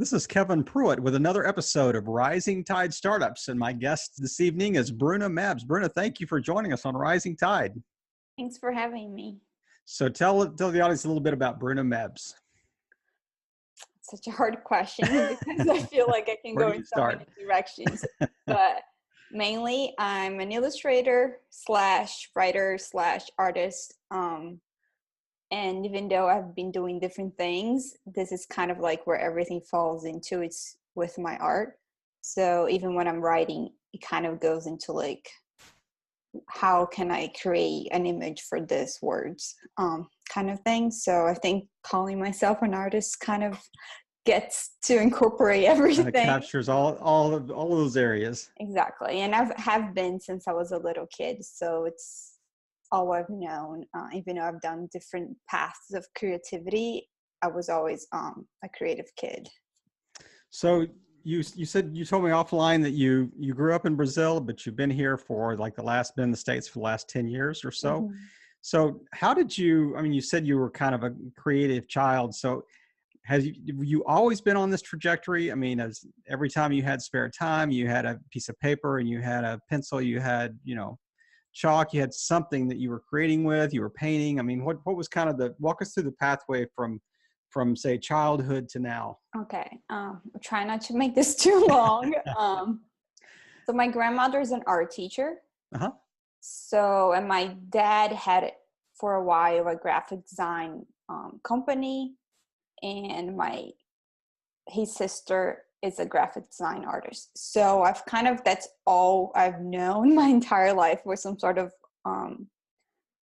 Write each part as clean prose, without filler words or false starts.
This is Kevin Pruitt with another episode of Rising Tide Startups, and my guest this evening is Bruna Mebs. Bruna, thank you for joining us on Rising Tide. Thanks for having me. So tell the audience a little bit about Bruna Mebs. Such a hard question because I feel like I can Where go do you in so start? many directions. But mainly, I'm an illustrator slash writer slash artist. And even though I've been doing different things, this is kind of like where everything falls into. It's with my art. So even when I'm writing, it kind of goes into like, how can I create an image for this words kind of thing. So I think calling myself an artist kind of gets to incorporate everything. Kind of captures all of those areas. Exactly. And have been since I was a little kid. So it's all I've known. Even though I've done different paths of creativity, I was always a creative kid. So you told me offline that you grew up in Brazil, but you've been here for been in the States for the last 10 years or so. Mm-hmm. So how did you, I mean, you said you were kind of a creative child. So have you always been on this trajectory? I mean, as every time you had spare time, you had a piece of paper and you had a pencil, you had, chalk, you had something that you were creating with, you were painting. I mean, what was kind of walk us through the pathway from say childhood to now? Okay. I'll try not to make this too long. So my grandmother is an art teacher. Uh-huh. So, and my dad had for a while a graphic design company, and his sister is a graphic design artist. So that's all I've known my entire life, was some sort of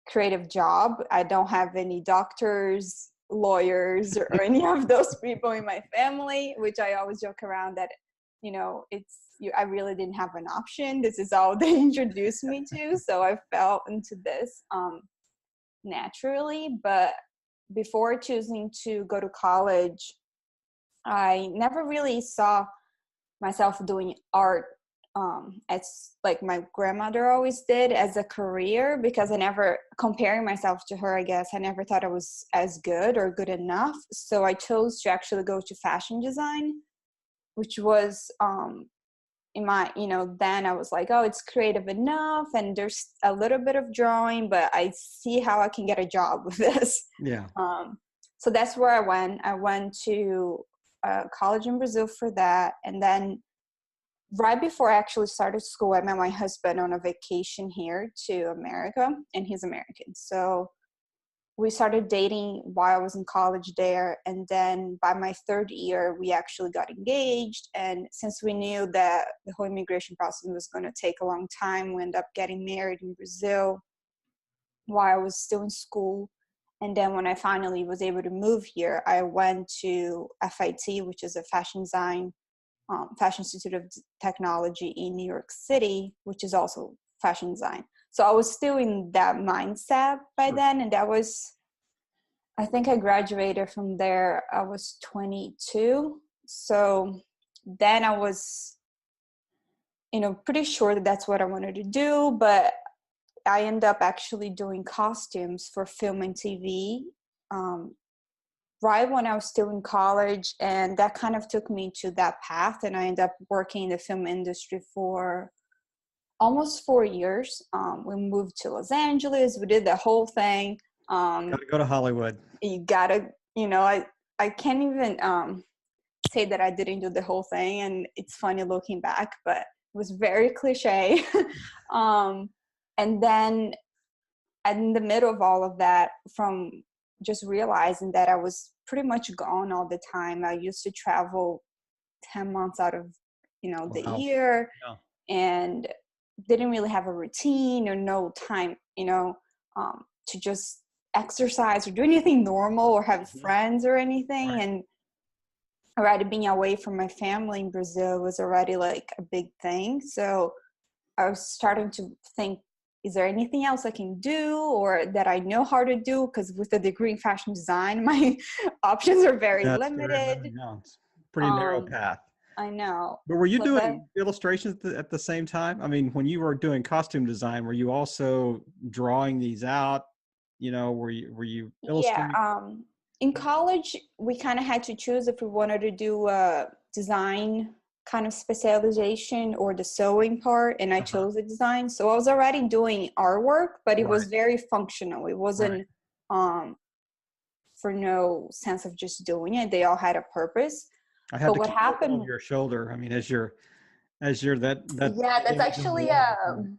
creative job. I don't have any doctors, lawyers, or any of those people in my family, which I always joke around that, I really didn't have an option. This is all they introduced me to. So I fell into this naturally. But before choosing to go to college, I never really saw myself doing art as like my grandmother always did as a career, because I never, comparing myself to her, I guess, I never thought I was as good or good enough. So I chose to actually go to fashion design, which was in my, then I was like, oh, it's creative enough and there's a little bit of drawing, but I see how I can get a job with this. Yeah. So that's where I went. I went to college in Brazil for that. And then right before I actually started school, I met my husband on a vacation here to America, and he's American. So we started dating while I was in college there. And then by my third year, we actually got engaged. And since we knew that the whole immigration process was going to take a long time, we ended up getting married in Brazil while I was still in school. And then when I finally was able to move here, I went to FIT, which is a Fashion Institute of Technology in New York City, which is also fashion design. So I was still in that mindset by then. And that was, I think I graduated from there, I was 22. So then I was, pretty sure that that's what I wanted to do. But I ended up actually doing costumes for film and TV right when I was still in college, and that kind of took me to that path. And I ended up working in the film industry for almost 4 years. We moved to Los Angeles. We did the whole thing. Gotta go to Hollywood. You gotta, I can't even say that I didn't do the whole thing, and it's funny looking back, but it was very cliche. And then in the middle of all of that, from just realizing that I was pretty much gone all the time. I used to travel 10 months out of, the year, and didn't really have a routine or no time, to just exercise or do anything normal or have friends or anything. Right. And already being away from my family in Brazil was already like a big thing. So I was starting to think, is there anything else I can do or that I know how to do? Because with a degree in fashion design, my options are very limited. No, it's a pretty narrow path. I know. But were you doing illustrations at the same time? I mean, when you were doing costume design, were you also drawing these out? Were you illustrating? Yeah. In college, we kind of had to choose if we wanted to do a design kind of specialization or the sewing part, and I Uh-huh. chose the design. So I was already doing artwork, but it Right. was very functional. It Right. wasn't um, for no sense of just doing it. They all had a purpose. I had But to what keep looking over happened? your shoulder. I mean, as you're that Yeah, that's image on the actually wall. Right.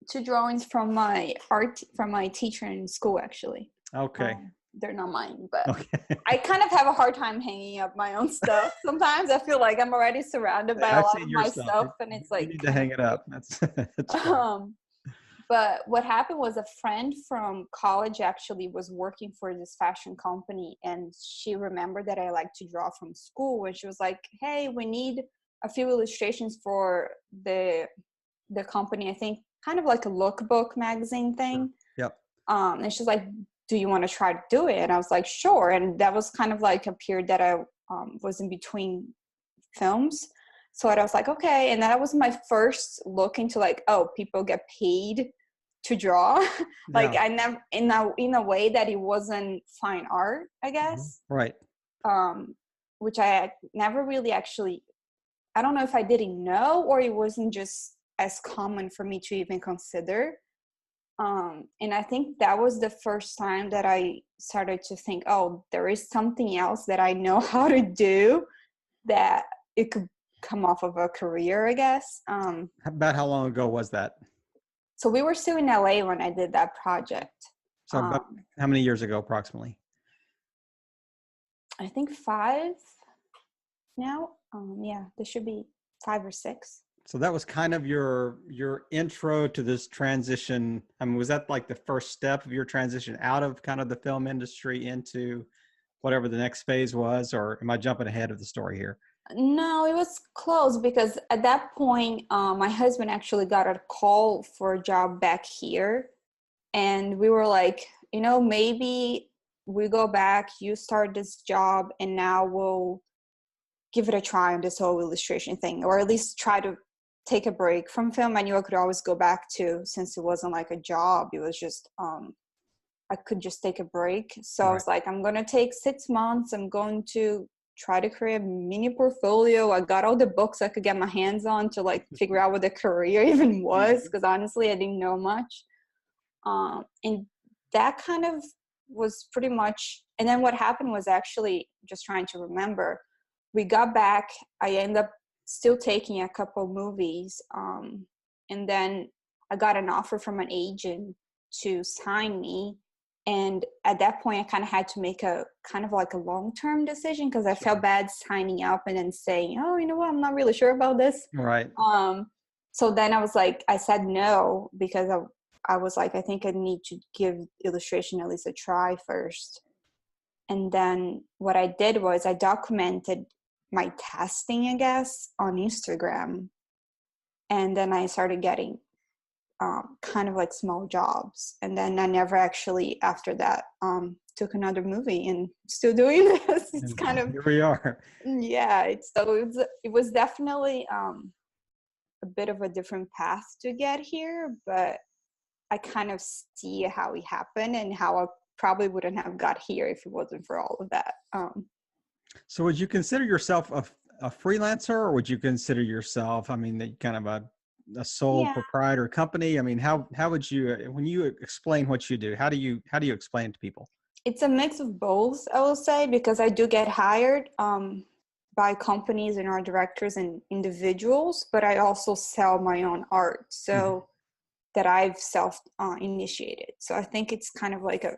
two drawings from my art from my teacher in school. Actually, Okay. they're not mine, but Okay. I kind of have a hard time hanging up my own stuff. Sometimes I feel like I'm already surrounded by a I've lot seen of your my stuff. stuff, You, and it's you like need to kind of hang it up. That's that's weird. fine. But what happened was a friend from college actually was working for this fashion company, and she remembered that I like to draw from school, and she was like, "Hey, we need a few illustrations for the company. I think kind of like a lookbook magazine Sure. thing." Yep. And she's like, "Do you want to try to do it?" And I was like, "Sure." And that was kind of like a period that I was in between films. So I was like, okay. And that was my first look into like, oh, people get paid to draw. Like Yeah. I never in a way that it wasn't fine art, I Mhm. guess. Right. Um, which I had never really actually, I don't know if I didn't know or it wasn't just as common for me to even consider. And I think that was the first time that I started to think, oh, there is something else that I know how to do that it could come off of a career, I guess. About how long ago was that? So we were still in LA when I did that project. So about Um, how many years ago, approximately? I think five now. Yeah, this should be 5 or 6. So that was kind of your intro to this transition. I mean, was that like the first step of your transition out of kind of the film industry into whatever the next phase was, or am I jumping ahead of the story here? No, it was close because at that point, my husband actually got a call for a job back here. And we were like, maybe we go back, you start this job, and now we'll give it a try on this whole illustration thing, or at least try to take a break from film. I knew I could always go back to, since it wasn't like a job, it was just I could just take a break. So I Right. was like, I'm gonna take 6 months. I'm going to try to create a mini portfolio. I got all the books I could get my hands on to like figure out what the career even was, Mhm. because honestly I didn't know much. And that kind of was pretty much, and then what happened was, actually just trying to remember, we got back, I ended up still taking a couple movies, and then I got an offer from an agent to sign me. And at that point I kind of had to make a kind of like a long-term decision, because I felt Sure. bad signing up and then saying, oh, you know what, I'm not really sure about this. Right. um so then I was like, I said no, because I was like, I think I need to give illustration at least a try first. And then what I did was I documented my testing, I guess, on Instagram. And then I started getting kind of like small jobs. And then I never actually, after that, took another movie, and still doing this. It's And kind of, here we are. yeah, it was definitely a bit of a different path to get here, but I kind of see how it happened and how I probably wouldn't have got here if it wasn't for all of that. So would you consider yourself a freelancer, or would you consider yourself, I mean, the kind of a sole Yeah, proprietor company? I mean, how would you, when you explain what you do, how do you explain it to people? it's a mix of both, I will say, because I do get hired by companies and art directors and individuals, but I also sell my own art. Mhm. So that I've self initiated. So I think it's kind of like a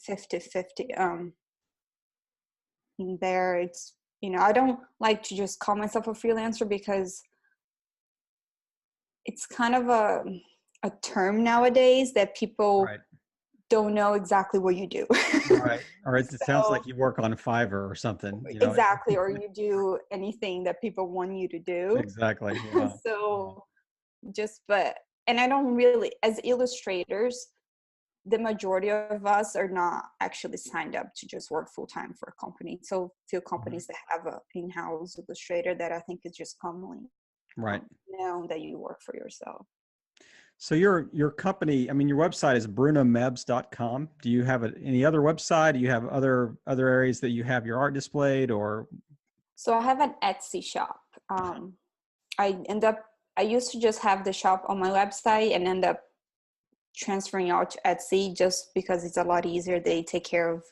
50-50. In there, it's, I don't like to just call myself a freelancer, because it's kind of a term nowadays that people Right. don't know exactly what you do. Right. Or it sounds So like you work on Fiverr or something, you know? exactly, or you do anything that people want you to do. Exactly. Yeah. Yeah. So just, but, and I don't really, as illustrators, the majority of us are not actually signed up to just work full time for a company. So few Right. companies that have a in-house illustrator, that I think is just commonly Right. known that you work for yourself. So your company, I mean, your website is brunamebs.com. Do you have any other website? Do you have other areas that you have your art displayed or? So I have an Etsy shop. I end up, I used to just have the shop on my website and end up transferring out to Etsy just because it's a lot easier. They take care of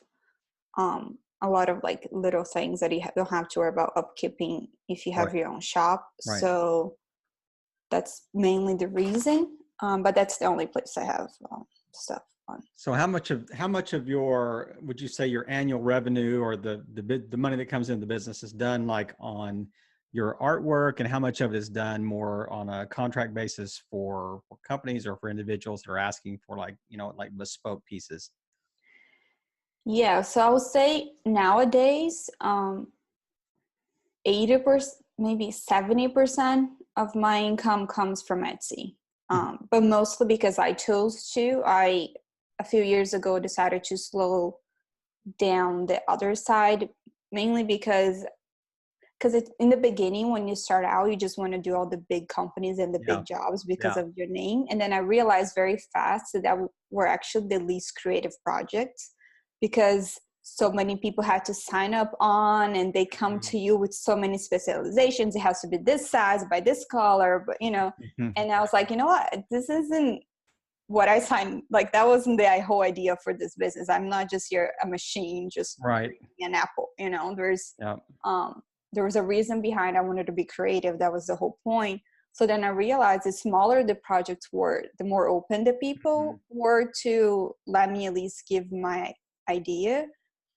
a lot of like little things that you don't have to worry about upkeeping if you have Right. your own shop. Right. So that's mainly the reason. But that's the only place I have stuff on. So how much of your, would you say your annual revenue or the money that comes into the business is done like on your artwork, and how much of it is done more on a contract basis for companies or for individuals that are asking for like, like bespoke pieces? Yeah, so I would say nowadays, 80%, maybe 70% of my income comes from Etsy. Mhm. But mostly because I chose to. A few years ago, decided to slow down the other side, mainly because it's in the beginning when you start out, you just want to do all the big companies and the Yeah. big jobs because Yeah. of your name. And then I realized very fast that were actually the least creative projects, because so many people had to sign up on, and they come to you with so many specializations. It has to be this size by this color, but Mhm. and I was like, you know what, this isn't what I signed. Like, that wasn't the whole idea for this business. I'm not just here a machine just Right. bringing an apple. Yeah. Um, there was a reason behind. I wanted to be creative. That was the whole point. So then I realized the smaller the projects were, the more open the Mhm. people were to let me at least give my idea.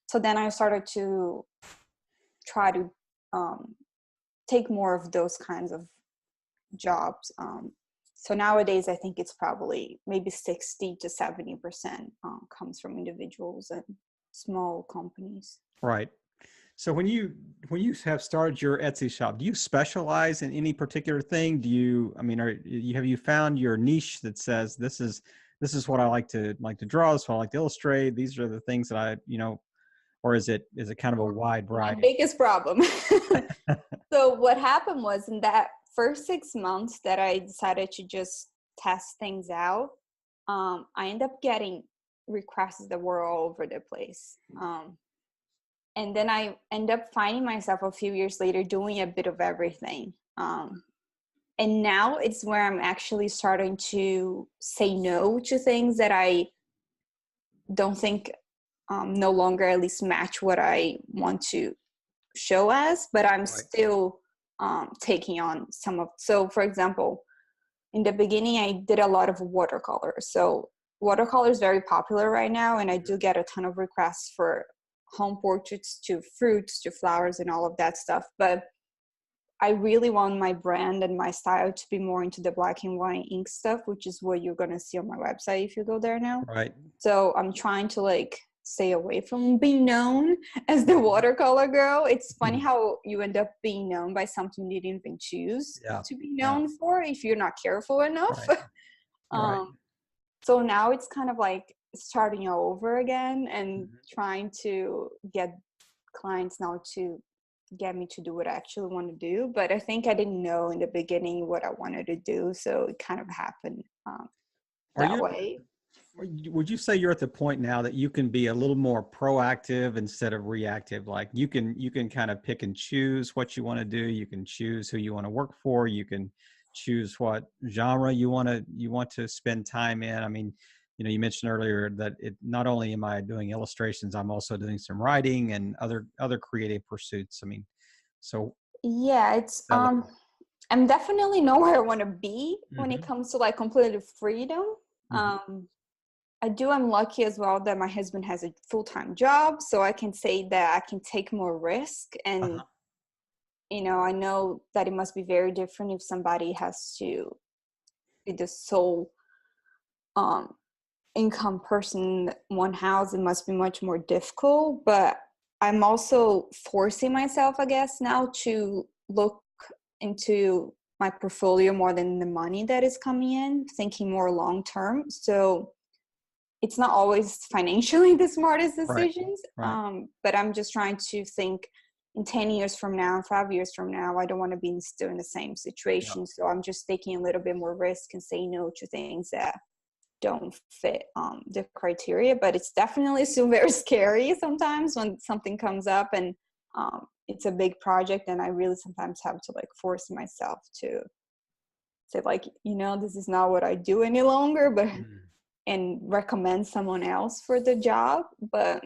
So then I started to try to um, take more of those kinds of jobs. So nowadays, I think it's probably maybe 60 to 70% comes from individuals and small companies. Right. So when you have started your Etsy shop, do you specialize in any particular thing? Do you, I mean, have you found your niche that says this is what I like to draw, this is what I like to illustrate, these are the things that or is it kind of a wide My variety? biggest problem. So what happened was, in that first 6 months that I decided to just test things out, I ended up getting requests that were all over the place. And then I end up finding myself a few years later doing a bit of everything. And now it's where I'm actually starting to say no to things that I don't think no longer at least match what I want to show as, but I'm Right. still taking on some of. So, for example, in the beginning, I did a lot of watercolor. So, watercolor is very popular right now, and I do get a ton of requests for home portraits to fruits to flowers and all of that stuff. But I really want my brand and my style to be more into the black and white ink stuff, which is what you're going to see on my website if you go there now. Right. So I'm trying to like stay away from being known as the watercolor girl. It's funny Mhm. how you end up being known by something you didn't even choose Yeah. to be Yeah. known for if you're not careful enough. Right. Right. um, so now it's kind of like starting all over again and Mhm. trying to get clients now to get me to do what I actually want to do. But I think I didn't know in the beginning what I wanted to do, so it kind of happened Are that you way. Would you say you're at the point now that you can be a little more proactive instead of reactive? Like you can kind of pick and choose what you want to do. You can choose who you want to work for. You can choose what genre you want to spend time in. I mean, you mentioned earlier that it not only am I doing illustrations, I'm also doing some writing and other creative pursuits. I mean, so Yeah, it's that look like. I'm definitely know where I want to be when it Hmm. comes to like complete freedom. Hmm. I'm lucky as well that my husband has a full-time job, so I can say that I can take more risk. And Uh-huh. I know that it must be very different if somebody has to be the sole um income person in one house. It must be much more difficult, but I'm also forcing myself, I guess, now to look into my portfolio more than the money that is coming in, thinking more long term. So it's not always financially the smartest Right. decisions, Right. but I'm just trying to think in 10 years from now, 5 years from now, I don't want to be still in the same Yeah. situation. So I'm just taking a little bit more risk and saying no to things that don't fit the criteria. But it's definitely still very scary sometimes when something comes up and it's a big project, and I really sometimes have to like force myself to say like, this is not what I do any longer, but Mm. and recommend someone else for the job. But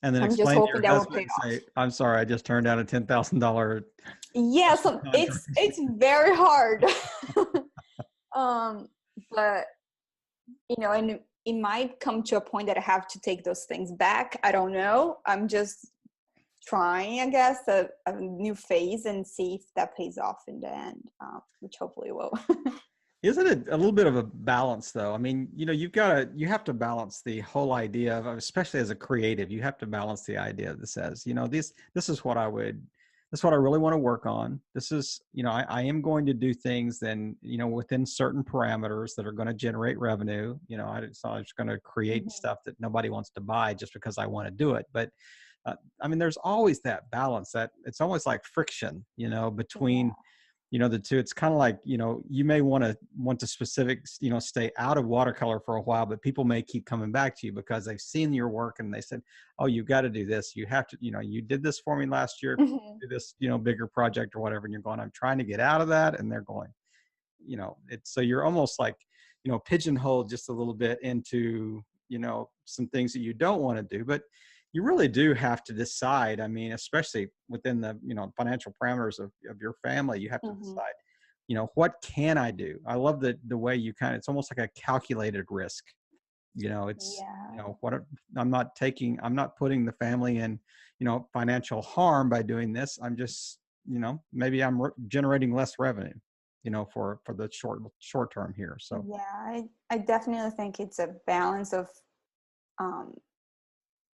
And then I'm just explain to hoping your that will husband pay and off. say, I'm sorry, I just turned down a $10,000 Yeah, special so contract. it's very hard. um, but and it might come to a point that I have to take those things back. I don't know. I'm just trying, I guess, a new phase and see if that pays off in the end, which hopefully will. Isn't it a little bit of a balance though? I mean, you have to balance the whole idea of, especially as a creative, you have to balance the idea that says, this is what this is what I really want to work on. This is, I am going to do things then, within certain parameters that are going to generate revenue. It's not just going to create Mhm. stuff that nobody wants to buy just because I want to do it. But I mean, there's always that balance that it's almost like friction, between, Yeah. the two. It's kind of like, you may want to specifics, stay out of watercolor for a while, but people may keep coming back to you because they've seen your work and they said, oh, you got to do this. You have to, you did this for me last year, Mhm. do this, bigger project or whatever. And you're going, I'm trying to get out of that. And they're going, it's, so you're almost like, pigeonholed just a little bit into, some things that you don't want to do, but you really do have to decide. I mean, especially within the, financial parameters of your family, you have to Mhm. decide, what can I do? I love the way you it's almost like a calculated risk. It's, Yeah. I'm not putting the family in, financial harm by doing this. I'm just, maybe I'm generating less revenue, for the short term here. So, Yeah, I definitely think it's a balance um,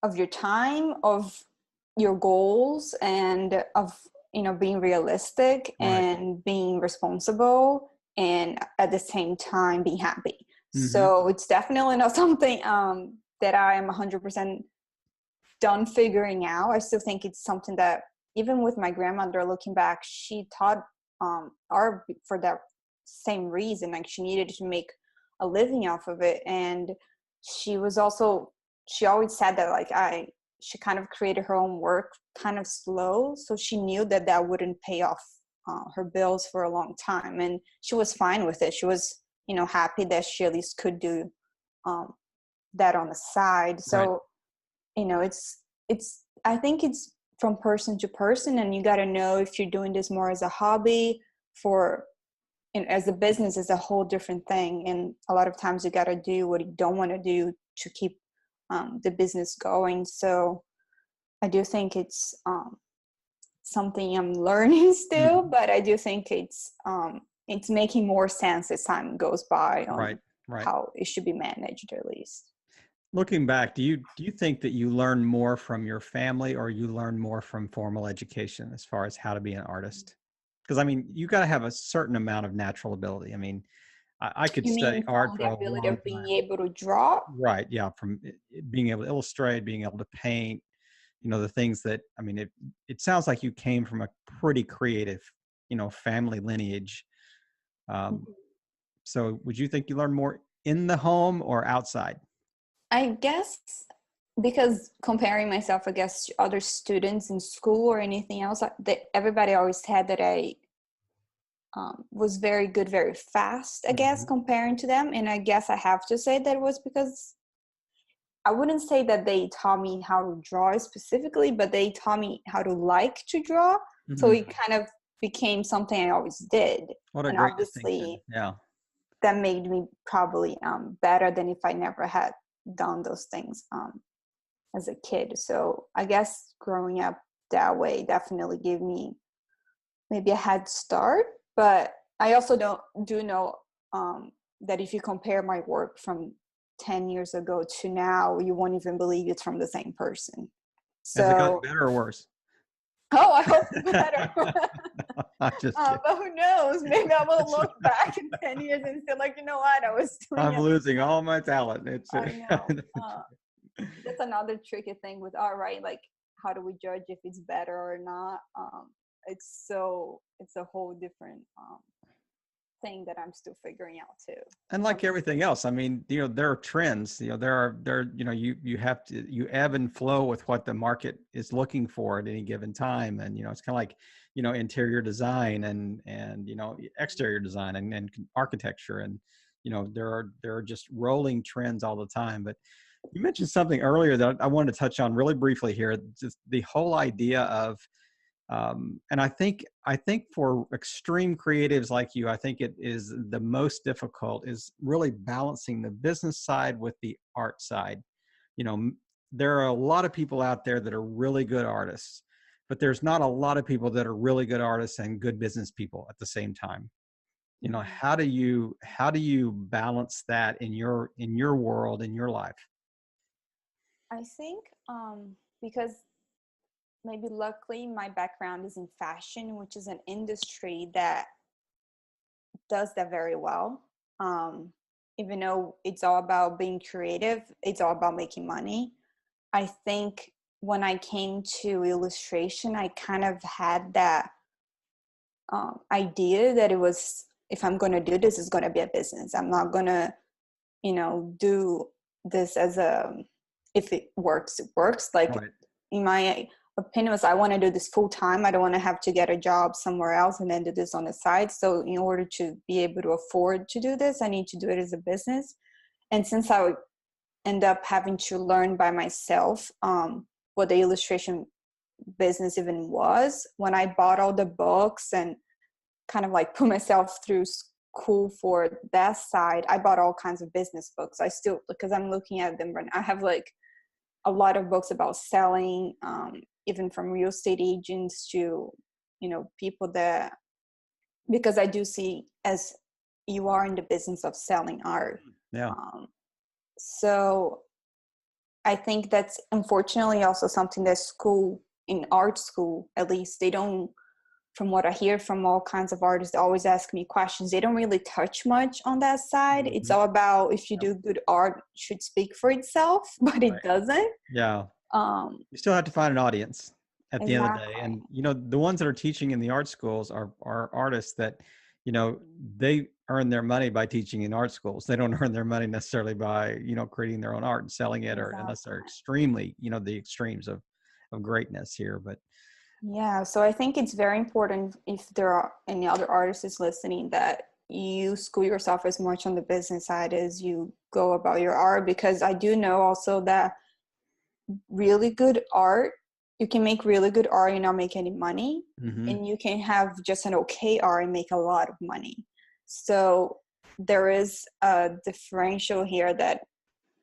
of your time, of your goals, and of being realistic right. and being responsible, and at the same time being happy. Hmm. So it's definitely not something that I am 100% done figuring out. I still think it's something that, even with my grandmother, looking back, she taught art for that same reason. Like, she needed to make a living off of it, and she was also, she always said that like she kind of created her own work kind of slow, so she knew that that wouldn't pay off her bills for a long time, and she was fine with it. She was happy that she at least could do um, that on the side. Right. So it's I think it's from person to person, and you got to know if you're doing this more as a hobby for, and as a business is a whole different thing. And a lot of times you got to do what you don't want to do to keep the business going. So I do think it's something I'm learning still, Mhm. but I do think it's making more sense as time goes by Right. on Right. how it should be managed, at least. Looking back, do you think that you learn more from your family or you learn more from formal education as far as how to be an artist? Because I mean, you got to have a certain amount of natural ability. I mean, I could You study mean art from for the a ability long of being time. able to draw? Right. Yeah. From being able to illustrate, being able to paint, the things that, I mean, it sounds like you came from a pretty creative, family lineage. Um, Mhm. so would you think you learn more in the home or outside? I guess because comparing myself against other students in school or anything else, everybody always said that I was very good, very fast, I guess, Mhm. comparing to them. And I guess I have to say that it was because I wouldn't say that they taught me how to draw specifically, but they taught me how to like to draw. So Mhm. it kind of became something I always did. What a And great distinction. obviously, Yeah. that made me probably better than if I never had done those things as a kid. So I guess growing up that way definitely gave me maybe a head start. But I also don't do know that if you compare my work from 10 years ago to now, you won't even believe it's from the same person. Has it gotten So, better or worse? oh, I hope better. I'm just kidding. But who knows? Maybe I will look back in 10 years and say, like, you know what? I was doing I'm it. losing all my talent. It's I know. That's another tricky thing with art, right? Like, how do we judge if it's better or not? It's a whole different thing that I'm still figuring out too. And like everything else, I mean, there are trends, you have to, you ebb and flow with what the market is looking for at any given time. And, it's kind of like, interior design and, exterior design and architecture. And, there are just rolling trends all the time. But you mentioned something earlier that I wanted to touch on really briefly here, just the whole idea of, and I think for extreme creatives like you, I think it is the most difficult is really balancing the business side with the art side. There are a lot of people out there that are really good artists, but there's not a lot of people that are really good artists and good business people at the same time. Mhm. How do you balance that in your world, in your life? I think because maybe luckily my background is in fashion, which is an industry that does that very well. Um, Even though it's all about being creative, it's all about making money. I think when I came to illustration, I kind of had that idea that it was, if I'm going to do this, it's going to be a business. I'm not going to, do this as a, if it works, it works. Like Right. in my opinion was I want to do this full time. I don't want to have to get a job somewhere else and then do this on the side. So in order to be able to afford to do this, I need to do it as a business. And since I would end up having to learn by myself what the illustration business even was, when I bought all the books and kind of like put myself through school for that side, I bought all kinds of business books. I still, because I'm looking at them right now, I have like a lot of books about selling, even from real estate agents to, people that, because I do see as you are in the business of selling art. Yeah. Um, so I think that's unfortunately also something that school, in art school, at least, they don't, from what I hear from all kinds of artists, they always ask me questions. They don't really touch much on that side. It's Mhm. all about if you Yep. do good art, it should speak for itself, but it Right. doesn't. Yeah. Um, You still have to find an audience at the end of the day. exactly. And, the ones that are teaching in the art schools are artists that, they earn their money by teaching in art schools. They don't earn their money necessarily by, creating their own art and selling it, or unless they're Exactly. extremely, the extremes of greatness here. But Yeah. So I think it's very important if there are any other artists listening that you school yourself as much on the business side as you go about your art, because I do know also that really good art, you can make really good art and not make any money, mhm. and you can have just an okay art and make a lot of money. So there is a differential here that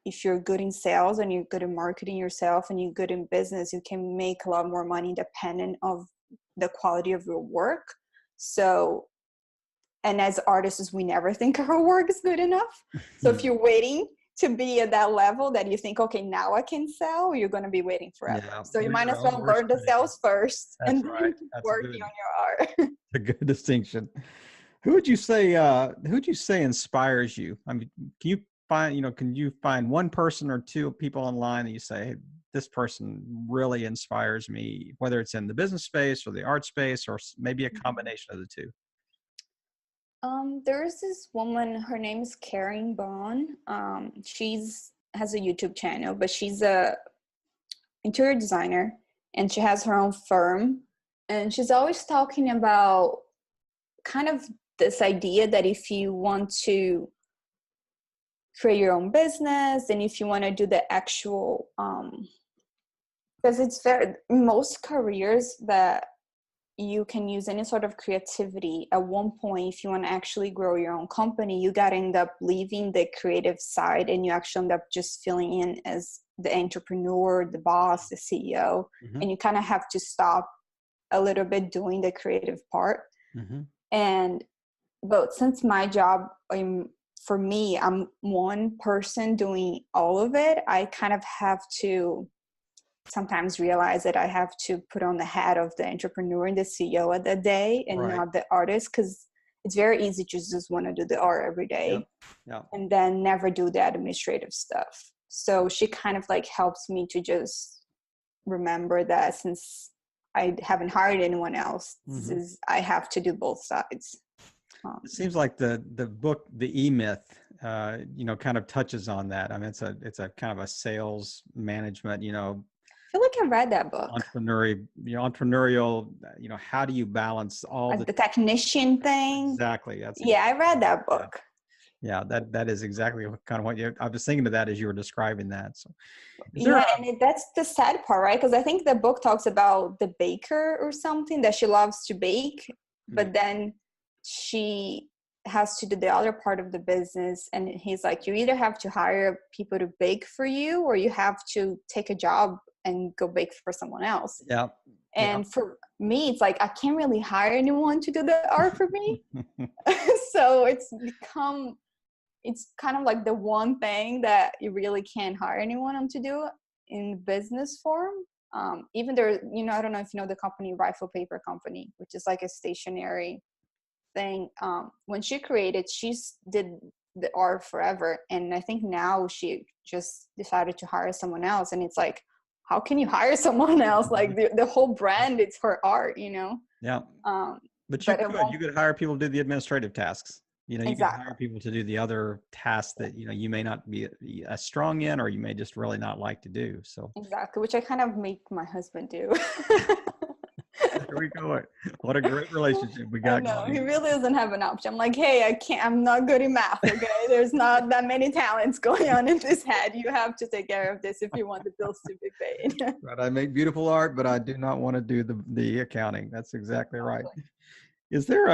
if you're good in sales and you're good in marketing yourself and you're good in business, you can make a lot more money independent of the quality of your work. So, and as artists, we never think our work is good enough. So if you're waiting to be at that level that you think, okay, now I can sell, you're going to be waiting forever. Yeah, So you you're might your as own well worst learn the critic. sales first That's and right. then keep That's a working good on your art. a good distinction. Who would you say inspires you? I mean, can you find one person or two people online that you say, "Hey, this person really inspires me," whether it's in the business space or the art space, or maybe a combination of the two? There is this woman, her name is Karen Bond. She's has a YouTube channel, but she's a interior designer and she has her own firm. And she's always talking about kind of this idea that if you want to create your own business and if you want to do the actual because it's very most careers that you can use any sort of creativity at one point. If you want to actually grow your own company, you got to end up leaving the creative side and you actually end up just filling in as the entrepreneur, the boss, the CEO, Hmm. and you kind of have to stop a little bit doing the creative part. Hmm. And but since my job, for me, I'm one person doing all of it, I kind of have to sometimes realize that I have to put on the hat of the entrepreneur and the CEO of the day and Right. not the artist, because it's very easy to just want to do the art every Yep. day Yep. and then never do the administrative stuff. So she kind of like helps me to just remember that since I haven't hired anyone else, Hmm. I have to do both sides. It seems like the book, The E-Myth, kind of touches on that. I mean, it's a kind of a sales management, I feel like I read that book. entrepreneurial, how do you balance all Like the, the technician thing. exactly. That's Yeah, I exactly read right. that Yeah. book. Yeah. That is exactly kind of what I was thinking of that as you were describing that. So is there Yeah, and that's the sad part, right? Because I think the book talks about the baker or something that she loves to bake, yeah. but then she has to do the other part of the business. And he's like, you either have to hire people to bake for you, or you have to take a job and go bake for someone else. Yeah. Yeah. And for me, it's like, I can't really hire anyone to do the art for me. So it's kind of like the one thing that you really can't hire anyone on to do in business form. Even there, I don't know if you know the company Rifle Paper Company, which is like a stationery thing. When she created, did the art forever, and I think now she just decided to hire someone else. And it's like, how can you hire someone else? Like the whole brand, it's her art, Yeah. Um, But but it you won't could hire people to do the administrative tasks. You could hire exactly. people to do the other tasks that, you may not be as strong in, or you may just really not like to do. So Exactly, which I kind of make my husband do. there we go. What a great relationship we I got know, he going. really doesn't have an option. I'm like, hey, I'm not good in math, okay? There's not that many talents going on in this head. You have to take care of this if you want the bills to be paid. Right. I make beautiful art, but I do not want to do the accounting. That's exactly right. Is there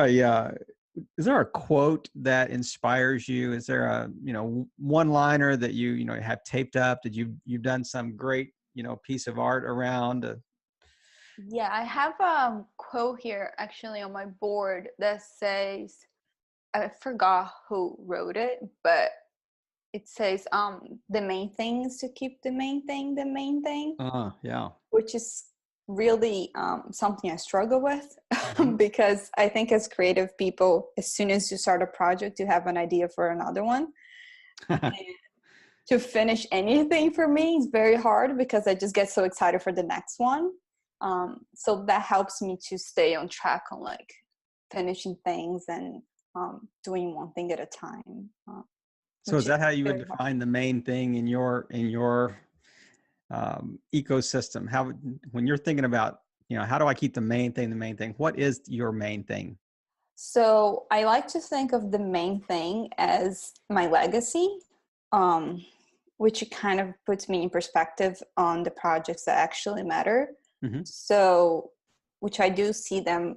a quote that inspires you? Is there a, one liner that you have taped up? Did you've done some great, piece of art around? Yeah, I have a quote here actually on my board that says, I forgot who wrote it, but it says, the main thing is to keep the main thing, Yeah. which is really something I struggle with Mhm. because I think as creative people, as soon as you start a project, you have an idea for another one. And to finish anything for me is very hard because I just get so excited for the next one. So that helps me to stay on track on like finishing things and doing one thing at a time, So is which is that how you would very hard. define the main thing in your ecosystem? How, when you're thinking about, how do I keep the main thing? What is your main thing? So I like to think of the main thing as my legacy, um, which kind of puts me in perspective on the projects that actually matter. Hmm. So, which I do see them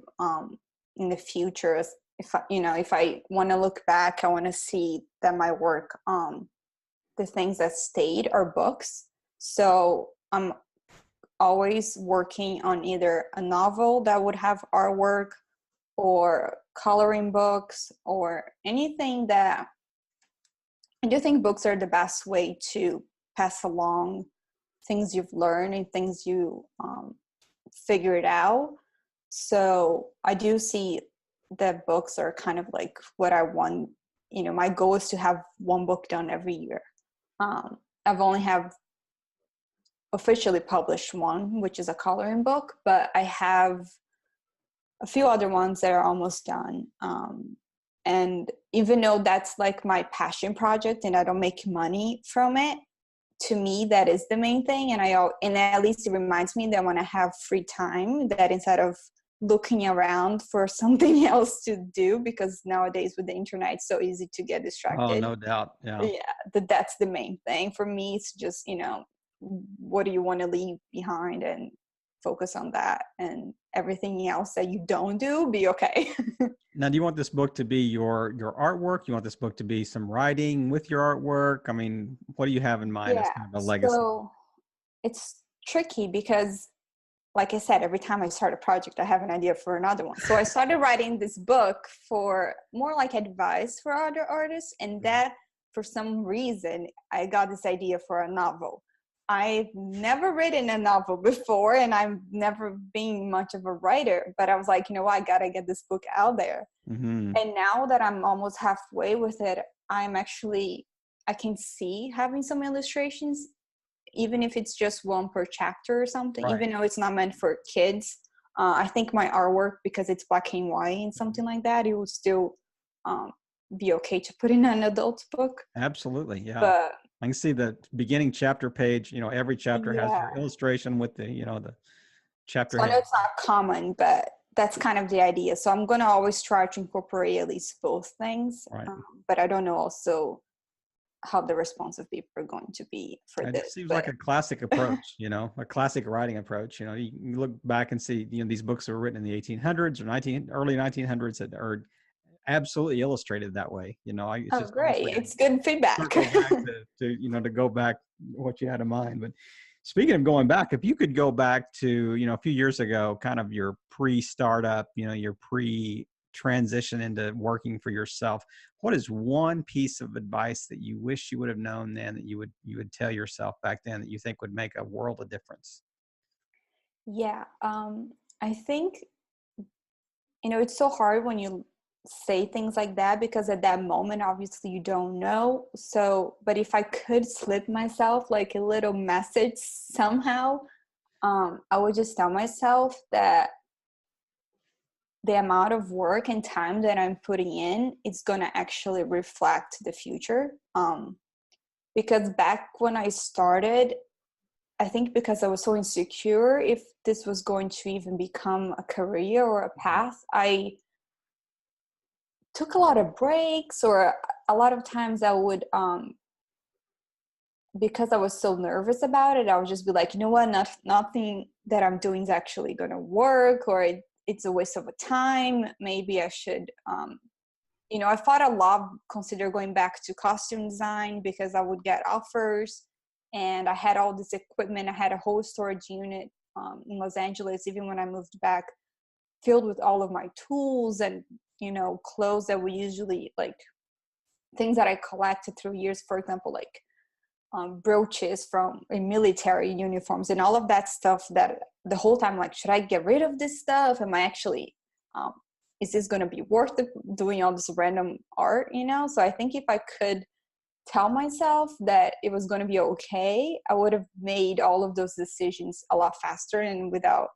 in the future. As if I want to look back, I want to see that my work, the things that stayed are books. So I'm always working on either a novel that would have artwork or coloring books or anything that I do think books are the best way to pass along things you've learned and things you figured out. So I do see that books are kind of like what I want. My goal is to have one book done every year. I've only have officially published one, which is a coloring book, but I have a few other ones that are almost done. And even though that's like my passion project and I don't make money from it, to me that is the main thing. And at least it reminds me that when I have free time, that instead of looking around for something else to do, because nowadays with the internet it's so easy to get Oh, distracted. no doubt. Yeah. Yeah, that's the main thing for me. It's just, what do you want to leave behind and focus on that, and everything else that you don't do, be okay. Now, do you want this book to be your artwork? You want this book to be some writing with your artwork? I mean, what do you have in mind as Yeah, kind of a legacy? so it's tricky because, like I said, every time I start a project, I have an idea for another one. So I started writing this book for more like advice for other artists. And that, for some reason, I got this idea for a novel. I've never written a novel before, and I've never been much of a writer. But I was like, you know what, I got to get this book out there. Mm-hmm. And now that I'm almost halfway with it, I can see having some illustrations even if it's just one per chapter or something, Right. even though it's not meant for kids. I think my artwork, because it's black and white and something like that, it would still um, be okay to put in an adult book. Absolutely. Yeah. But I can see the beginning chapter page, every chapter has yeah, your illustration with the chapter so I know head. it's not common, but that's kind of the idea. So I'm going to always try to incorporate at least both things. Right. But I don't know also how the response of people are going to be for It just this. seems But like a classic approach, a classic writing approach. You look back and see, these books were written in the 1800s or early 1900s that are absolutely illustrated that way. It's oh, just almost great. like a It's good feedback. circle back to go back what you had in mind. But speaking of going back, if you could go back to, a few years ago, kind of your pre-startup, your pre-transition into working for yourself, what is one piece of advice that you wish you would have known then that you would tell yourself back then that you think would make a world of difference? Yeah, I think, it's so hard when you say things like that, because at that moment, obviously, you don't know. So, but if I could slip myself like a little message somehow, I would just tell myself that the amount of work and time that I'm putting in, it's going to actually reflect the future. Because back when I started, I think because I was so insecure if this was going to even become a career or a path, I took a lot of breaks, or a lot of times I would, because I was so nervous about it, I would just be like, you know what, nothing that I'm doing is actually going to work, or it's a waste of a time. Maybe I should, I thought a lot, consider going back to costume design, because I would get offers and I had all this equipment. I had a whole storage unit in Los Angeles, even when I moved back, filled with all of my tools and, clothes that we usually like, things that I collected through years, for example, like brooches from military uniforms and all of that stuff, that the whole time, like, should I get rid of this stuff? Am I actually, is this going to be worth it, doing all this random art, So I think if I could tell myself that it was going to be okay, I would have made all of those decisions a lot faster and without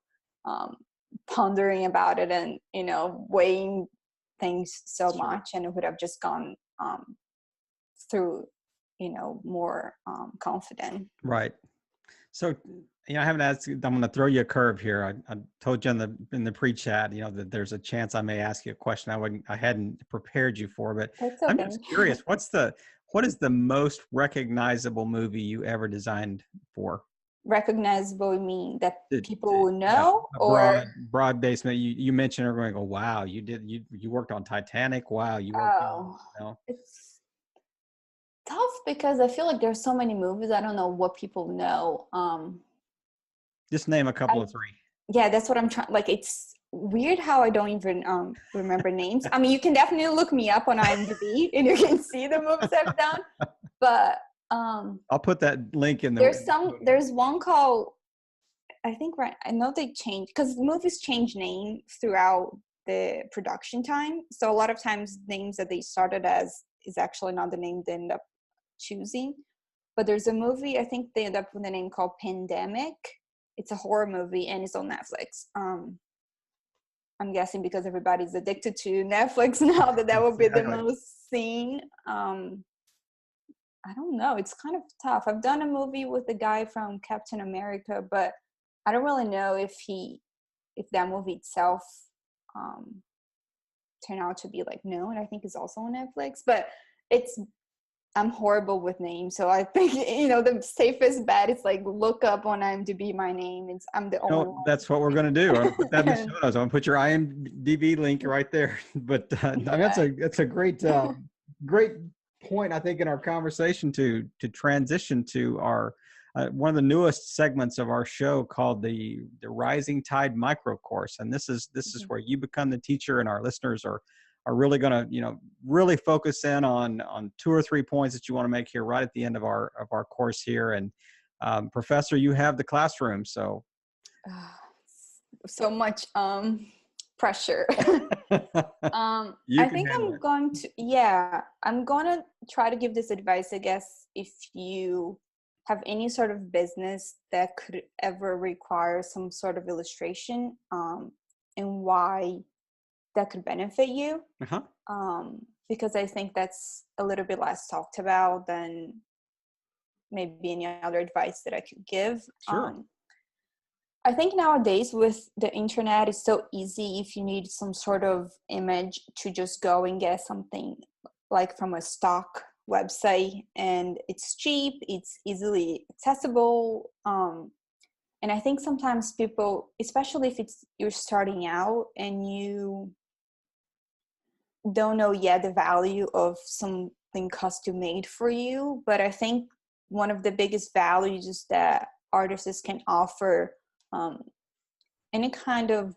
pondering about it and, weighing things so Sure. much, and it would have just gone through, more confident. Right. So, I haven't asked. I'm going to throw you a curve here. I told you in the pre-chat, that there's a chance I may ask you a question I hadn't prepared you for. But That's I'm okay. just curious. What is the most recognizable movie you ever designed for? Recognizable, you mean that people will Yeah, know, a or broad basement. You mentioned are going to go, wow, you worked on Titanic. Wow, you worked on, it's tough because I feel like there's so many movies. I don't know what people know. Just name a couple I of three. Yeah, that's what I'm trying. Like, it's weird how I don't even remember names. I mean, you can definitely look me up on IMDb and you can see the movies I've done. But I'll put that link in the. there's one called, I think, right. I know they change, because movies change name throughout the production time. So a lot of times names that they started as is actually not the name they end up choosing. But there's a movie, I think they end up with a name called Pandemic. It's a horror movie and it's on Netflix. I'm guessing because everybody's addicted to Netflix now that would be the Exactly. most seen. I don't know. It's kind of tough. I've done a movie with the guy from Captain America, but I don't really know if that movie itself turned out to be like known. I think it's also on Netflix, but I'm horrible with names, so I think the safest bet is like look up on IMDb my name. I'm the only one. That's what we're going to do. I'm going to put that in the show And, notes. I'm going to put your IMDb link right there. But I mean, yeah. that's a great great point, I think, in our conversation to transition to our one of the newest segments of our show called the Rising Tide Micro Course. And this is where you become the teacher, and our listeners are really going to really focus in on 2 or 3 points that you want to make here right at the end of our course here. And Professor, you have the classroom, so So much pressure. you I can think handle it. I'm going to try to give this advice, I guess, if you have any sort of business that could ever require some sort of illustration, and why that could benefit you. Uh-huh. Because I think that's a little bit less talked about than maybe any other advice that I could give. Sure. I think nowadays with the internet, it's so easy if you need some sort of image to just go and get something like from a stock website, and it's cheap, it's easily accessible. And I think sometimes people, especially if you're starting out and you don't know yet the value of something custom made for you, but I think one of the biggest values is that artists can offer, um, any kind of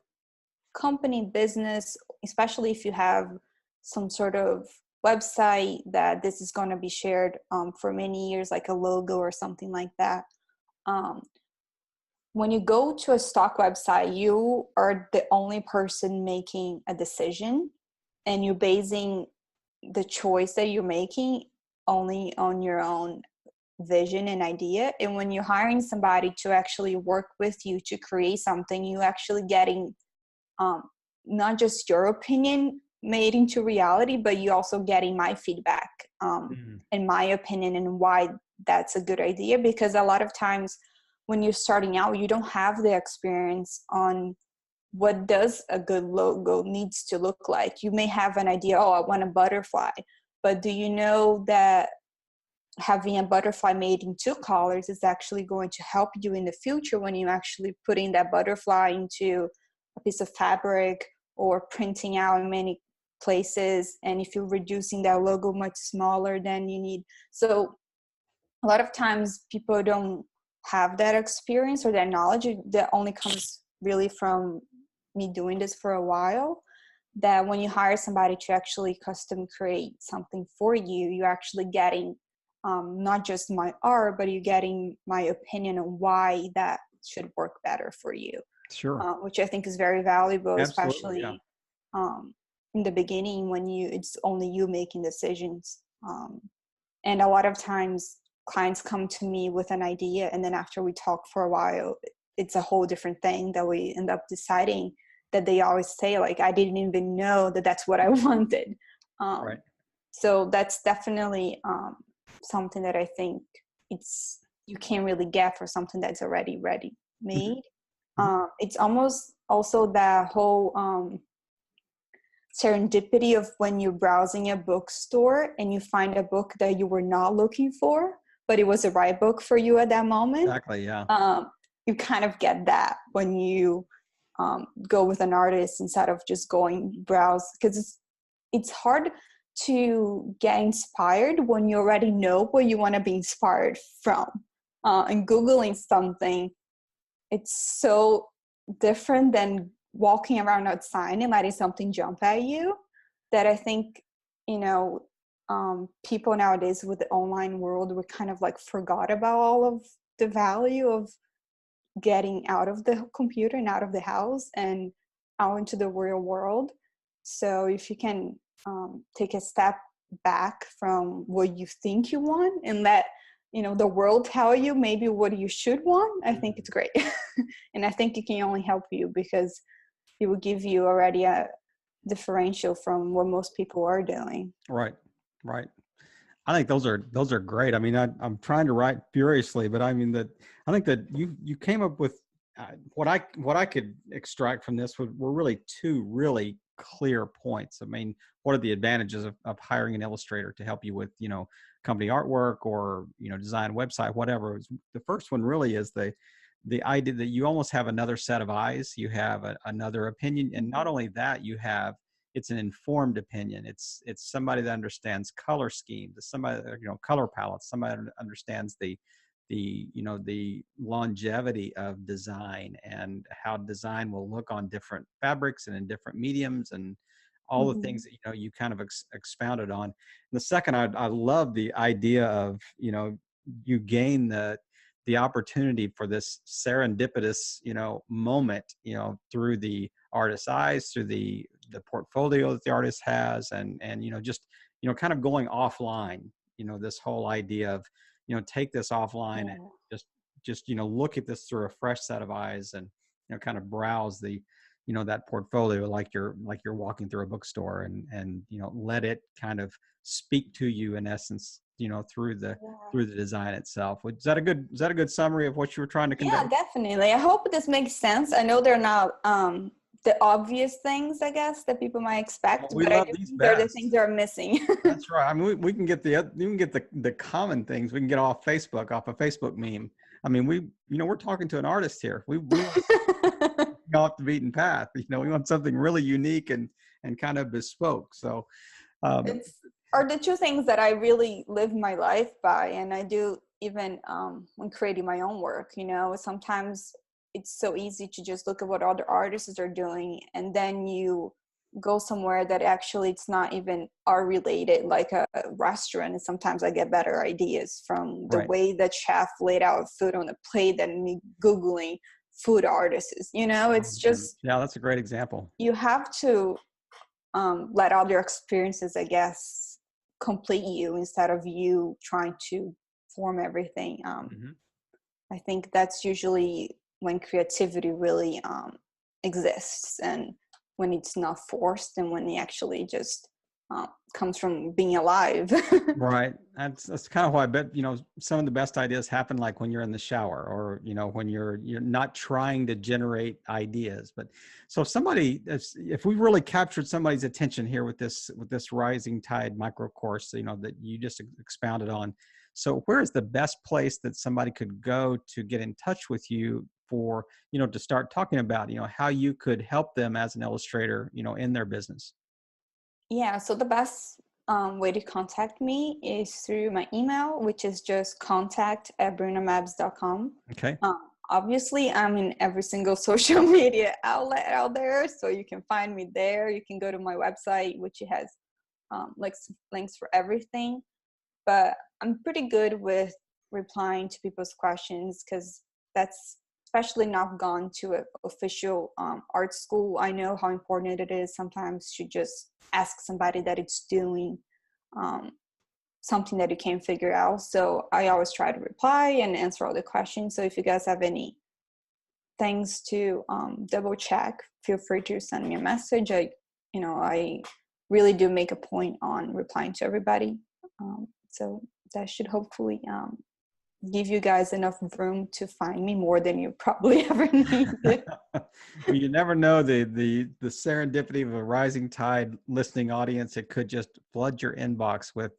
company business, especially if you have some sort of website that this is going to be shared, for many years, like a logo or something like that. um, when you go to a stock website, you are the only person making a decision, and you're basing the choice that you're making only on your own vision and idea. And when you're hiring somebody to actually work with you to create something, you actually getting, um, not just your opinion made into reality, but you also getting my feedback, Mhm. and my opinion and why that's a good idea. Because a lot of times when you're starting out, you don't have the experience on what does a good logo needs to look like. You may have an idea, oh, I want a butterfly, but do you know that having a butterfly made in two colors is actually going to help you in the future when you actually putting that butterfly into a piece of fabric or printing out in many places, and if you're reducing that logo much smaller than you need. So a lot of times people don't have that experience or that knowledge that only comes really from me doing this for a while, that when you hire somebody to actually custom create something for you, you're actually getting, not just my art, but you're getting my opinion on why that should work better for you, Sure. which I think is very valuable, Absolutely. Yeah. especially, um, in the beginning when it's only you making decisions. And a lot of times clients come to me with an idea, and then after we talk for a while, it's a whole different thing that we end up deciding, that they always say, like, I didn't even know that that's what I wanted. Right. um, so that's definitely, something that I think you can't really get for something that's already ready Mhm. made. Mhm. It's almost also that whole, serendipity of when you're browsing a bookstore and you find a book that you were not looking for, but it was the right book for you at that moment. Exactly. Yeah. You kind of get that when you, go with an artist instead of just going browse, because it's hard to get inspired when you already know what you want to be inspired from. And Googling something, it's so different than walking around outside and letting something jump at you, that I think, you know, people nowadays with the online world, we kind of like forgot about all of the value of getting out of the computer and out of the house and out into the real world. So if you can, take a step back from what you think you want and let, the world tell you maybe what you should want, I think Mhm. it's great. And I think it can only help you because it will give you already a differential from what most people are doing. Right. Right. I think those are great. I mean, I'm trying to write furiously, but I mean that I think that you came up with, what I could extract from this were really two really clear points. I mean, what are the advantages of hiring an illustrator to help you with, company artwork, or design a website, whatever. The first one really is the idea that you almost have another set of eyes. You have another opinion, and not only that, it's an informed opinion. It's somebody that understands color schemes, somebody that, color palettes, somebody that understands the longevity of design and how design will look on different fabrics and in different mediums, and all the Mm-hmm. things that you kind of expounded on. And the second, I love the idea of, you gain the opportunity for this serendipitous, moment, through the artist's eyes, through the portfolio that the artist has, and just kind of going offline. This whole idea of take this offline and Yeah. just look at this through a fresh set of eyes, and kind of browse the that portfolio like you're walking through a bookstore, and let it kind of speak to you in essence, Yeah. through the design itself. Is that a good summary of what you were trying to convey? Yeah, definitely. I hope this makes sense. I know they're not the obvious things, I guess, that people might Well, expect, we but I love do these think they're the things best. that are missing. That's right. I mean, we can get the common things we can get off Facebook, off a Facebook meme. I mean, we're talking to an artist here. We want to go off the beaten path. We want something really unique and kind of bespoke. So, um, It's are the two things that I really live my life by, and I do even when creating my own work. Sometimes it's so easy to just look at what other artists are doing, and then you go somewhere that actually it's not even art related, like a restaurant. And sometimes I get better ideas from the right. way that chef laid out food on the plate than me googling food artists. Oh, It's yeah. just Yeah, that's a great example. you have to let all your experiences, I guess, complete you instead of you trying to form everything. Hmm. I think that's usually when creativity really exists, and when it's not forced, and when it actually just comes from being alive. Right. That's kind of why I bet, some of the best ideas happen like when you're in the shower, or, when you're not trying to generate ideas. But so if we really captured somebody's attention here with this rising tide micro course, that you just expounded on. So where is the best place that somebody could go to get in touch with you for, to start talking about, how you could help them as an illustrator, in their business? Yeah, so the best way to contact me is through my email, which is just contact@brunamebs.com. Okay. Obviously, I'm in every single social media outlet out there, so you can find me there. You can go to my website, which has links for everything. But I'm pretty good with replying to people's questions, because that's especially not gone to an official art school. I know how important it is sometimes to just ask somebody that it's doing um, something that you can't figure out. So I always try to reply and answer all the questions. So if you guys have any things to double check, feel free to send me a message. I really do make a point on replying to everybody. So that should hopefully give you guys enough room to find me more than you probably ever needed. Well, you never know the serendipity of a rising tide listening audience. It could just flood your inbox with,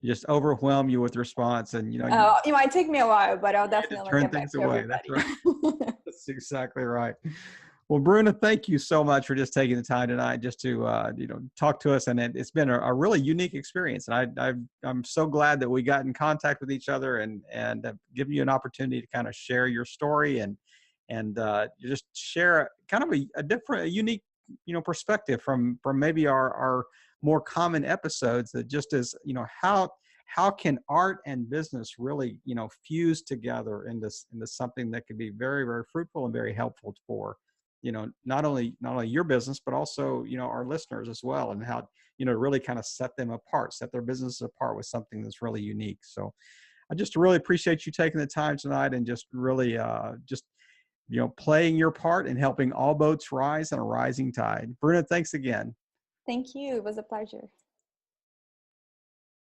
just overwhelm you with response, and It might take me a while, but I'll you get to definitely turn get back things to away. That's everybody. right. That's exactly right. Well, Bruna, thank you so much for just taking the time tonight just to talk to us, and it's been a really unique experience. And I'm so glad that we got in contact with each other, and have given you an opportunity to kind of share your story, and you just share kind of a unique perspective from maybe our more common episodes, that just as how can art and business really fuse together into something that could be very, very fruitful and very helpful for not only your business, but also our listeners as well, and how really kind of set them apart, set their businesses apart with something that's really unique. So I just really appreciate you taking the time tonight, and just really just playing your part in helping all boats rise on a rising tide. Bruna, thanks again. Thank you. It was a pleasure.